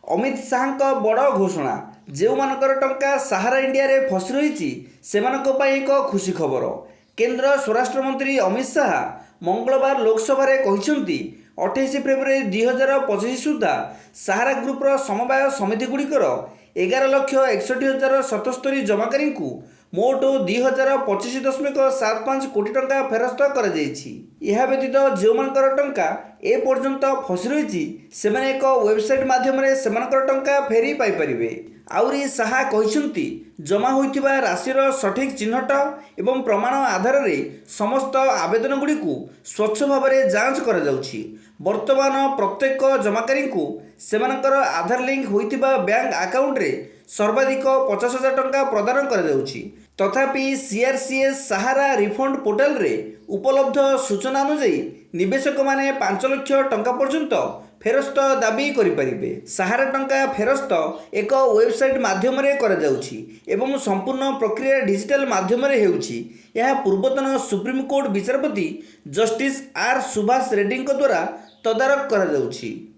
अमित शाह बड़ घोषणा जो मानकर टंका सहारा इंडिया रे फसी रही एक खुशी खबर। केंद्र स्वराष्ट्र मंत्री अमित शाह मंगलवार लोकसभा 28 फेब्रुआरी 2025 सुधा सहारा ग्रुपर समवाय समिति गुड़िकर 11,61,77 जमाकारी मोट 2025.75 कोटी टंका फेरस्त कर व्यतीत जो मानकर टंका ए पर्यंत फसी रही एक वेबसाइट माध्यम टंका फेरी पाइपर। आउरी शाह कहते जमा होइथिबा राशिर सठिक चिन्हट एवं प्रमाण आधार रे समस्त आवेदन गुड़ी स्वच्छ भाव में जांच कर जाउछि। वर्तमान प्रत्येक जमाकारी सेमानकर आधार लिंक होइथिबा बैंक अकाउंट रे सर्वाधिक 50,000 टंका प्रदान कर जाउछि। तथापि सीआरसीएस सहारा रिफंड पोर्टाल रे उपलब्ध सूचना अनुसार निवेशक माने 5 लाख टंका पर्यंत फेरस्त दाबी करिपारिबे। सहारा टंका फेरस्त एक वेबसाइट माध्यम रे कर जाउछि एवं संपूर्ण प्रक्रिया डिजिटल माध्यम रे हेउछि। यह पूर्वतन सुप्रीम कोर्ट विचारपति जस्टिस आर सुभाष रेड्डी द्वारा तदारक कर जाउछि।